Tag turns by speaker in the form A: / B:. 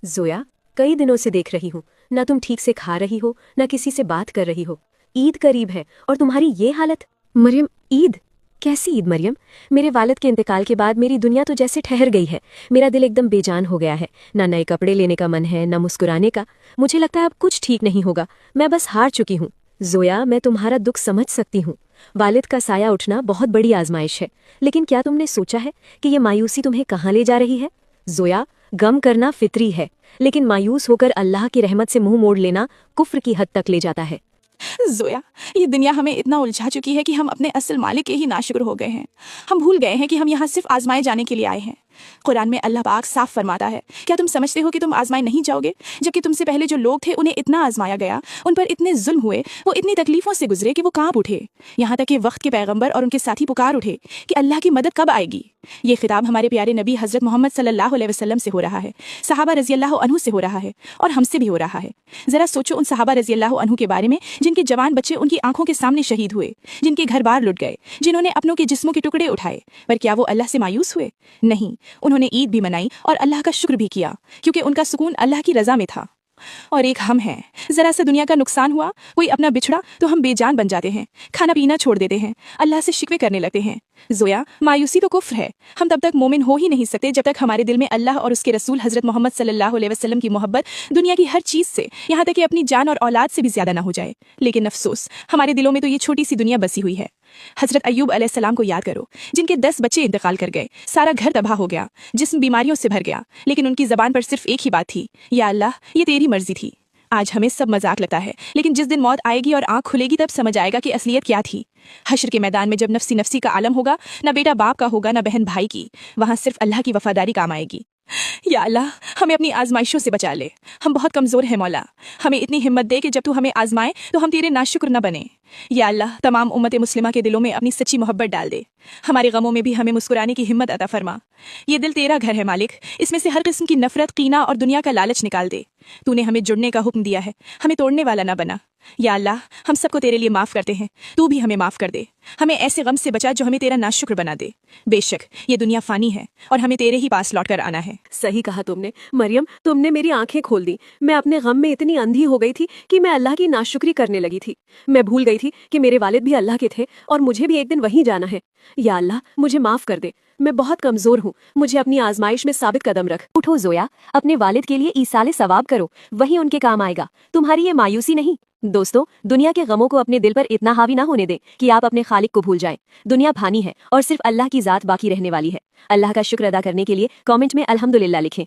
A: जोया, कई दिनों से देख रही हूँ, ना तुम ठीक से खा रही हो, ना किसी से बात कर रही हो। ईद करीब है और तुम्हारी ये हालत। मरियम, ईद? कैसी ईद मरियम? मेरे वालिद के इंतकाल के बाद मेरी दुनिया तो जैसे ठहर गई है। मेरा दिल एकदम बेजान हो गया है। ना नए कपड़े लेने का मन है, ना मुस्कुराने का। मुझे लगता है अब कुछ ठीक नहीं होगा। मैं बस हार चुकी हूँ। जोया, मैं तुम्हारा दुख समझ सकती हूँ। वालिद का साया उठना बहुत बड़ी आजमाइश है, लेकिन क्या तुमने सोचा है कि ये मायूसी तुम्हें कहाँ ले जा रही है? जोया, गम करना फितरी है, लेकिन मायूस होकर अल्लाह की रहमत से मुंह मोड़ लेना कुफ्र की हद तक ले जाता है।
B: जोया, ये दुनिया हमें इतना उलझा चुकी है कि हम अपने असल मालिक के ही नाशुक्र हो गए हैं। हम भूल गए हैं कि हम यहाँ सिर्फ आजमाए जाने के लिए आए हैं। कुरान में अल्लाह पाक साफ फरमाता है, क्या तुम समझते हो कि तुम आजमाए नहीं जाओगे? जबकि तुमसे पहले जो लोग थे उन्हें इतना आजमाया गया, उन पर इतने जुल्म हुए, वो इतनी तकलीफों से गुजरे कि वो कांप उठे। यहाँ तक कि वक्त के पैगंबर और उनके साथी पुकार उठे कि अल्लाह की मदद कब आएगी। ये खिताब हमारे प्यारे नबी हजरत मोहम्मद सल्लल्लाहु अलैहि वसल्लम से हो रहा है, सहाबा रजी अल्लाह अन्हु से हो रहा है, और हमसे भी हो रहा है। जरा सोचो उन सहाबा रजी अल्लाह अन्हु के बारे में जिनके जवान बच्चे उनकी आंखों के सामने शहीद हुए, जिनके घर बार लुट गए, जिन्होंने अपनों के जिस्मों के टुकड़े उठाए, पर क्या वो अल्लाह से मायूस हुए? नहीं, उन्होंने ईद भी मनाई और अल्लाह का शुक्र भी किया, क्योंकि उनका सुकून अल्लाह की रजा में था। और एक हम हैं, जरा सा दुनिया का नुकसान हुआ, कोई अपना बिछड़ा तो हम बेजान बन जाते हैं, खाना पीना छोड़ देते हैं, अल्लाह से शिकवे करने लगते हैं। जोया, मायूसी तो कुफ्र है। हम तब तक मोमिन हो ही नहीं सकते जब तक हमारे दिल में अल्लाह और उसके रसूल हजरत मोहम्मद सल्लल्लाहु अलैहि वसल्लम की मोहब्बत दुनिया की हर चीज़ से, यहाँ तक कि अपनी जान और औलाद से भी ज्यादा ना हो जाए। लेकिन अफसोस, हमारे दिलों में तो ये छोटी सी दुनिया बसी हुई है। हजरत अय्यूब अलैहिस्सलाम को याद करो, जिनके 10 बच्चे इंतकाल कर गए, सारा घर तबाह हो गया, जिस्म बीमारियों से भर गया, लेकिन उनकी जबान पर सिर्फ एक ही बात थी, या अल्लाह, ये तेरी मर्जी थी। आज हमें सब मजाक लगता है, लेकिन जिस दिन मौत आएगी और आंख खुलेगी तब समझ आएगा कि असलियत क्या थी। हश्र के मैदान में जब नफसी नफसी का आलम होगा, ना बेटा बाप का होगा, ना बहन भाई की, वहां सिर्फ अल्लाह की वफादारी काम आएगी। या अल्लाह, हमें अपनी आजमाइशों से बचा ले। हम बहुत कमजोर हैं मौला, हमें इतनी हिम्मत दे कि जब तू हमें आजमाए तो हम तेरे नाशुक्र न बने। या अल्लाह, तमाम उम्मत मुस्लिमा के दिलों में अपनी सच्ची मोहब्बत डाल दे। हमारे गमों में भी हमें मुस्कुराने की हिम्मत अता फरमा। ये दिल तेरा घर है मालिक, इसमें से हर किस्म की नफरत, कीना और दुनिया का लालच निकाल दे। तूने हमें जुड़ने का हुक्म दिया है, हमें तोड़ने वाला ना बना। या अल्लाह, हम सबको तेरे लिए माफ़ करते हैं, तू भी हमें माफ़ कर दे। हमें ऐसे गम से बचा जो हमें तेरा नाशुक्र बना दे। बेशक ये दुनिया फ़ानी है और हमें तेरे ही पास लौट कर आना है।
A: सही कहा तुमने मरियम, तुमने मेरी आंखें खोल दी। मैं अपने गम में इतनी अंधी हो गई थी कि मैं अल्लाह की नाशुक्री करने लगी थी। मैं भूल गई थी कि मेरे वालिद भी अल्लाह के थे और मुझे भी एक दिन वहीं जाना है। या अल्लाह, मुझे माफ़ कर दे। मैं बहुत कमज़ोर हूँ, मुझे अपनी आजमाइश में साबित कदम रख। उठो जोया, अपने वालिद के लिए ईसाले सवाब करो, वही उनके काम आएगा, तुम्हारी ये मायूसी नहीं। दोस्तों, दुनिया के गमों को अपने दिल पर इतना हावी ना होने दें कि आप अपने खालिक को भूल जाएं। दुनिया फानी है और सिर्फ अल्लाह की ज़ात बाकी रहने वाली है। अल्लाह का शुक्र अदा करने के लिए कमेंट में अल्हम्दुलिल्लाह लिखें।